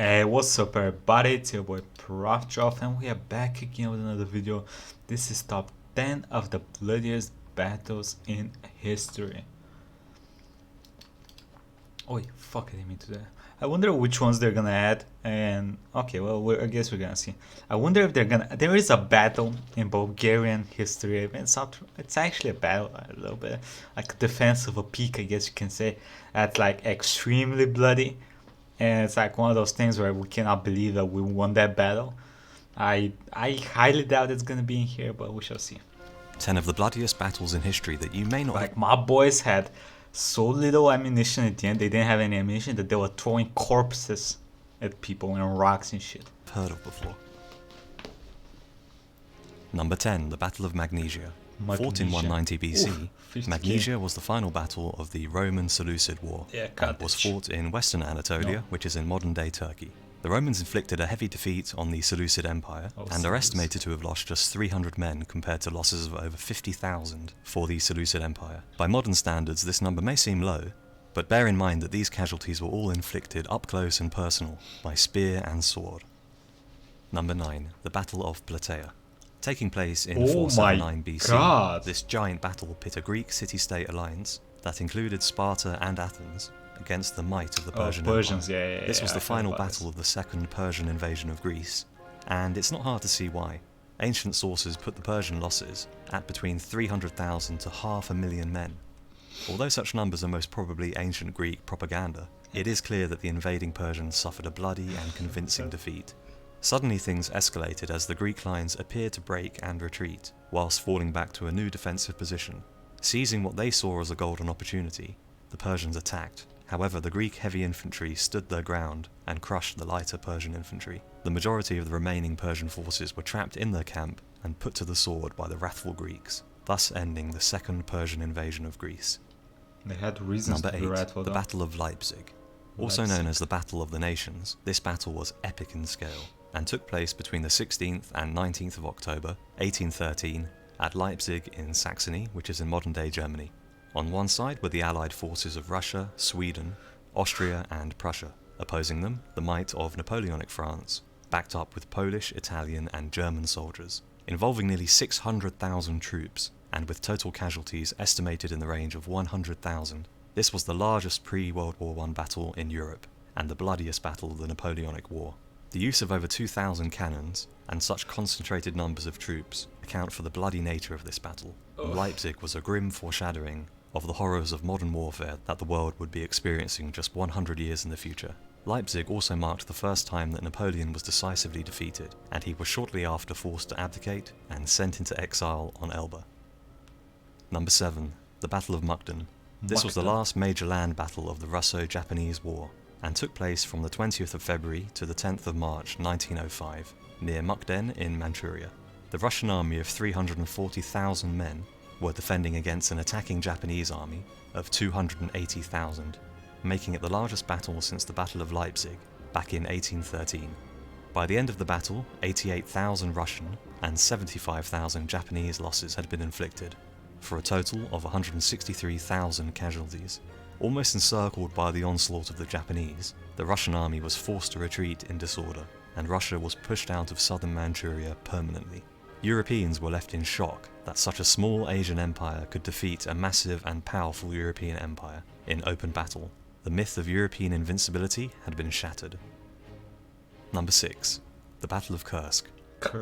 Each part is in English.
Hey, what's up everybody, it's your boy Proftrof and we are back again with another video. This is top 10 of the bloodiest battles in history. Oh fuck, I didn't mean to do that. I wonder which ones they're gonna add, and okay, well, I guess we're gonna see. I wonder if they're gonna, there is a battle in Bulgarian history. It's actually a battle, a little bit like a defense of a peak, I guess you can say. That's like extremely bloody. And it's like one of those things where we cannot believe that we won that battle. I highly doubt it's gonna be in here, but we shall see. 10 of the bloodiest battles in history that you may not Like my boys had so little ammunition at the end, they didn't have any ammunition that they were throwing corpses at people and rocks and shit. have heard of before. Number 10, the Battle of Magnesia. Fought in 190 BC, Magnesia was the final battle of the Roman Seleucid War and was fought in western Anatolia, which is in modern-day Turkey. The Romans inflicted a heavy defeat on the Seleucid Empire and are estimated to have lost just 300 men compared to losses of over 50,000 for the Seleucid Empire. By modern standards, this number may seem low, but bear in mind that these casualties were all inflicted up close and personal by spear and sword. Number 9, the Battle of Plataea. Taking place in 479 BC, this giant battle pit a Greek city-state alliance that included Sparta and Athens against the might of the Persian Empire. This was the final battle of the second Persian invasion of Greece, and it's not hard to see why. Ancient sources put the Persian losses at between 300,000 to 500,000 men. Although such numbers are most probably ancient Greek propaganda, it is clear that the invading Persians suffered a bloody and convincing defeat. Suddenly things escalated as the Greek lines appeared to break and retreat, whilst falling back to a new defensive position. Seizing what they saw as a golden opportunity, the Persians attacked. However, the Greek heavy infantry stood their ground and crushed the lighter Persian infantry. The majority of the remaining Persian forces were trapped in their camp and put to the sword by the wrathful Greeks, thus ending the second Persian invasion of Greece. They had reasons to be wrathful, the Battle of Leipzig. Also known as the Battle of the Nations, this battle was epic in scale and took place between the 16th and 19th of October 1813 at Leipzig in Saxony, which is in modern-day Germany. On one side were the allied forces of Russia, Sweden, Austria and Prussia. Opposing them, the might of Napoleonic France, backed up with Polish, Italian and German soldiers, involving nearly 600,000 troops and with total casualties estimated in the range of 100,000. This was the largest pre-World War I battle in Europe and the bloodiest battle of the Napoleonic War. The use of over 2,000 cannons and such concentrated numbers of troops account for the bloody nature of this battle. Leipzig was a grim foreshadowing of the horrors of modern warfare that the world would be experiencing just 100 years in the future. Leipzig also marked the first time that Napoleon was decisively defeated, and he was shortly after forced to abdicate and sent into exile on Elba. Number 7, the Battle of Mukden. This was the last major land battle of the Russo-Japanese War, and took place from the 20th of February to the 10th of March 1905, near Mukden in Manchuria. The Russian army of 340,000 men were defending against an attacking Japanese army of 280,000, making it the largest battle since the Battle of Leipzig back in 1813. By the end of the battle, 88,000 Russian and 75,000 Japanese losses had been inflicted, for a total of 163,000 casualties. Almost encircled by the onslaught of the Japanese, the Russian army was forced to retreat in disorder, and Russia was pushed out of southern Manchuria permanently. Europeans were left in shock that such a small Asian empire could defeat a massive and powerful European empire in open battle. The myth of European invincibility had been shattered. Number 6, the Battle of Kursk.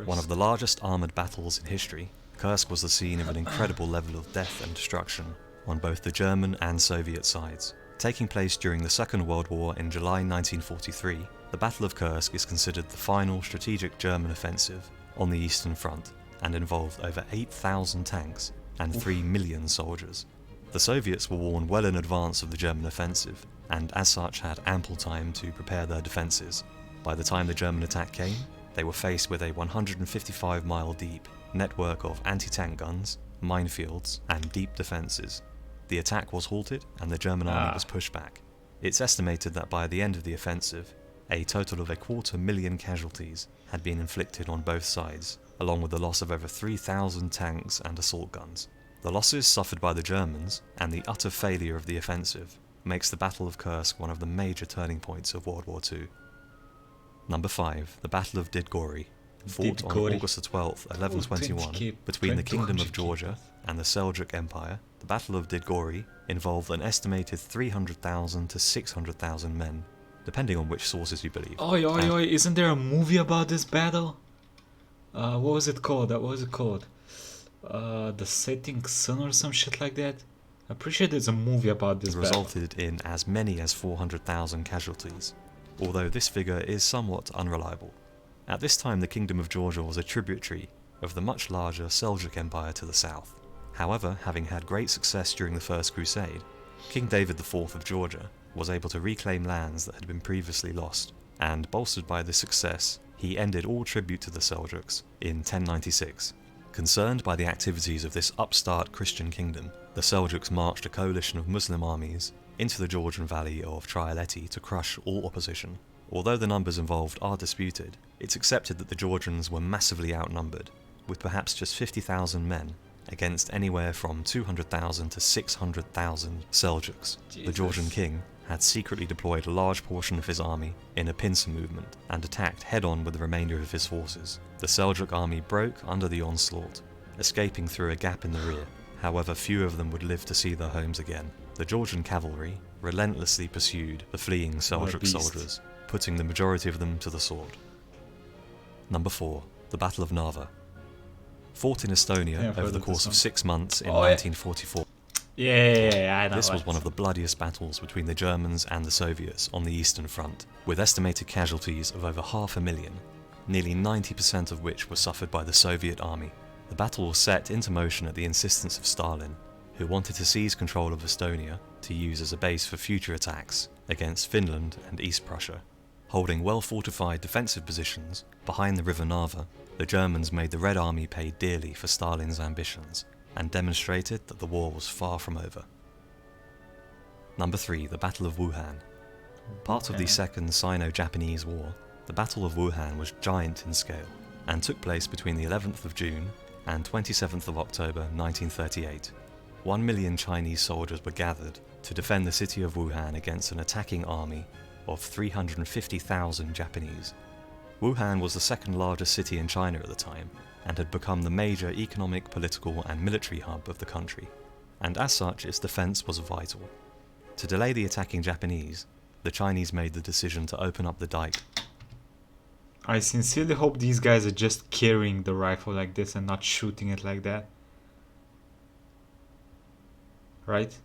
One of the largest armoured battles in history, Kursk was the scene of an incredible level of death and destruction on both the German and Soviet sides. Taking place during the Second World War in July 1943, the Battle of Kursk is considered the final strategic German offensive on the Eastern Front and involved over 8,000 tanks and 3 million soldiers. The Soviets were warned well in advance of the German offensive and as such had ample time to prepare their defences. By the time the German attack came, they were faced with a 155-mile deep network of anti-tank guns, minefields and deep defences. The attack was halted and the German army was pushed back. It's estimated that by the end of the offensive, a total of 250,000 casualties had been inflicted on both sides, along with the loss of over 3,000 tanks and assault guns. The losses suffered by the Germans and the utter failure of the offensive makes the Battle of Kursk one of the major turning points of World War II. Number 5, the Battle of Didgori, fought on Didgori. August the 12th, 1121, between the Kingdom of Georgia and the Seljuk Empire. The Battle of Didgori involved an estimated 300,000 to 600,000 men, depending on which sources you believe. Oi, isn't there a movie about this battle? What was it called? The Setting Sun or some shit like that? I'm pretty sure there's a movie about this It battle. resulted in as many as 400,000 casualties, although this figure is somewhat unreliable. At this time, the Kingdom of Georgia was a tributary of the much larger Seljuk Empire to the south. However, having had great success during the First Crusade, King David IV of Georgia was able to reclaim lands that had been previously lost, and bolstered by this success, he ended all tribute to the Seljuks in 1096. Concerned by the activities of this upstart Christian kingdom, the Seljuks marched a coalition of Muslim armies into the Georgian valley of Trialeti to crush all opposition. Although the numbers involved are disputed, it's accepted that the Georgians were massively outnumbered, with perhaps just 50,000 men against anywhere from 200,000 to 600,000 Seljuks. The Georgian king had secretly deployed a large portion of his army in a pincer movement and attacked head-on with the remainder of his forces. The Seljuk army broke under the onslaught, escaping through a gap in the rear. However, few of them would live to see their homes again. The Georgian cavalry relentlessly pursued the fleeing Seljuk soldiers, putting the majority of them to the sword. Number 4, the Battle of Narva. Fought in Estonia over the course of 6 months in 1944. Yeah, I know. This was one of the bloodiest battles between the Germans and the Soviets on the Eastern Front, with estimated casualties of over 500,000, nearly 90% of which were suffered by the Soviet army. The battle was set into motion at the insistence of Stalin, who wanted to seize control of Estonia to use as a base for future attacks against Finland and East Prussia. Holding well-fortified defensive positions behind the river Narva, the Germans made the Red Army pay dearly for Stalin's ambitions and demonstrated that the war was far from over. Number 3, the Battle of Wuhan. Part of the Second Sino-Japanese War, the Battle of Wuhan was giant in scale and took place between the 11th of June and 27th of October 1938. 1 million Chinese soldiers were gathered to defend the city of Wuhan against an attacking army of 350,000 Japanese. Wuhan was the second largest city in China at the time and had become the major economic, political and military hub of the country, and as such its defense was vital. To delay the attacking Japanese, the Chinese made the decision to open up the dike. I sincerely hope these guys are just carrying the rifle like this and not shooting it like that. Right?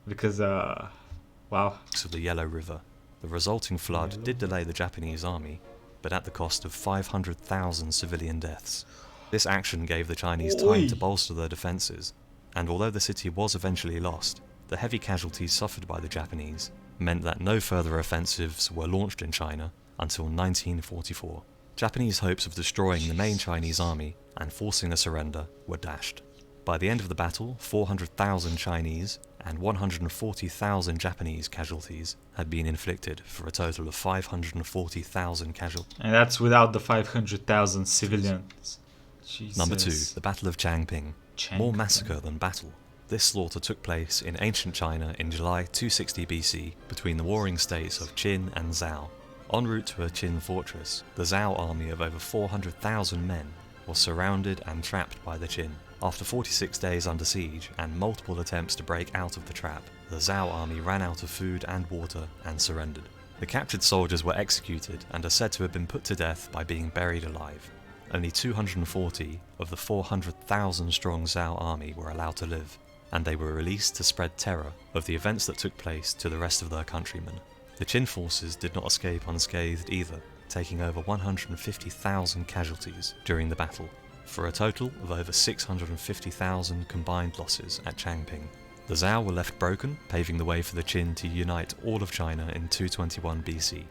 Because, wow. Of the Yellow River. The resulting flood did delay the Japanese army, but at the cost of 500,000 civilian deaths. This action gave the Chinese time to bolster their defences, and although the city was eventually lost, the heavy casualties suffered by the Japanese meant that no further offensives were launched in China until 1944. Japanese hopes of destroying the main Chinese army and forcing a surrender were dashed. By the end of the battle, 400,000 Chinese and 140,000 Japanese casualties had been inflicted, for a total of 540,000 casualties. And that's without the 500,000 civilians. Jesus. Number 2, the Battle of Changping. More massacre than battle. This slaughter took place in ancient China in July 260 BC between the warring states of Qin and Zhao. En route to a Qin fortress, the Zhao army of over 400,000 men was surrounded and trapped by the Qin. After 46 days under siege and multiple attempts to break out of the trap, the Zhao army ran out of food and water and surrendered. The captured soldiers were executed and are said to have been put to death by being buried alive. Only 240 of the 400,000 strong Zhao army were allowed to live, and they were released to spread terror of the events that took place to the rest of their countrymen. The Qin forces did not escape unscathed either, taking over 150,000 casualties during the battle, for a total of over 650,000 combined losses at Changping. The Zhao were left broken, paving the way for the Qin to unite all of China in 221 BC.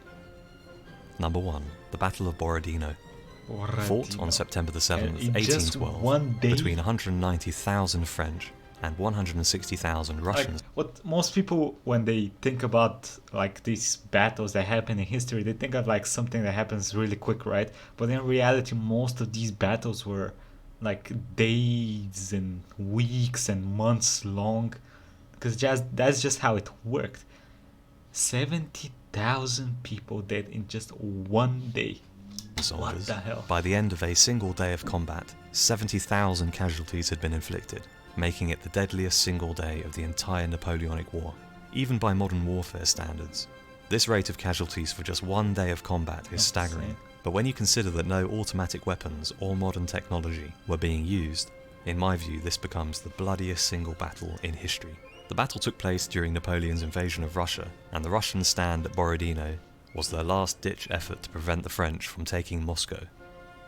Number 1, the Battle of Borodino. Fought on September the 7th, 1812, between 190,000 French and 160,000 Russians. Like, what most people, when they think about like these battles that happen in history, they think of like something that happens really quick, right? But in reality, most of these battles were like days and weeks and months long, because that's just how it worked. 1,000 people dead in just one day. Soldiers. What the hell? By the end of a single day of combat, 70,000 casualties had been inflicted, making it the deadliest single day of the entire Napoleonic War, even by modern warfare standards. This rate of casualties for just one day of combat is staggering, but when you consider that no automatic weapons or modern technology were being used, in my view this becomes the bloodiest single battle in history. The battle took place during Napoleon's invasion of Russia, and the Russian stand at Borodino was their last-ditch effort to prevent the French from taking Moscow.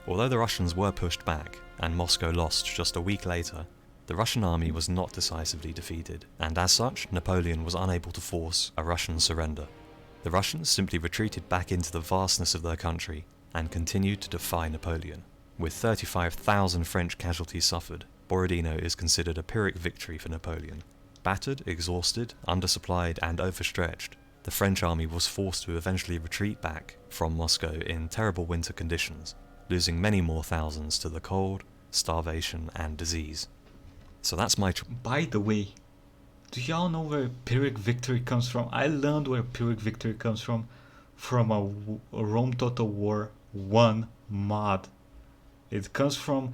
Although the Russians were pushed back, and Moscow lost just a week later, the Russian army was not decisively defeated, and as such, Napoleon was unable to force a Russian surrender. The Russians simply retreated back into the vastness of their country, and continued to defy Napoleon. With 35,000 French casualties suffered, Borodino is considered a Pyrrhic victory for Napoleon. Battered, exhausted, undersupplied, and overstretched, the French army was forced to eventually retreat back from Moscow in terrible winter conditions, losing many more thousands to the cold, starvation, and disease. So that's my... By the way, do y'all know where Pyrrhic victory comes from? I learned where Pyrrhic victory comes from a Rome Total War 1 mod. It comes from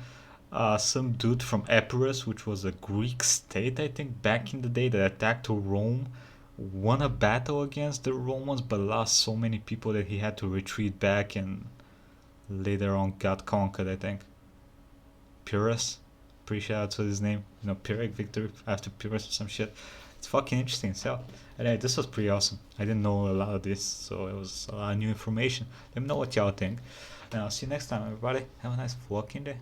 some dude from Epirus, which was a Greek state, I think, back in the day, that attacked Rome, won a battle against the Romans, but lost so many people that he had to retreat back and later on got conquered, I think. Pyrrhus, pretty sure that's his name. You know, Pyrrhic victory after Pyrrhus or some shit. It's fucking interesting as hell. Anyway, this was pretty awesome. I didn't know a lot of this, so it was a lot of new information. Let me know what y'all think. And I'll see you next time, everybody. Have a nice fucking day.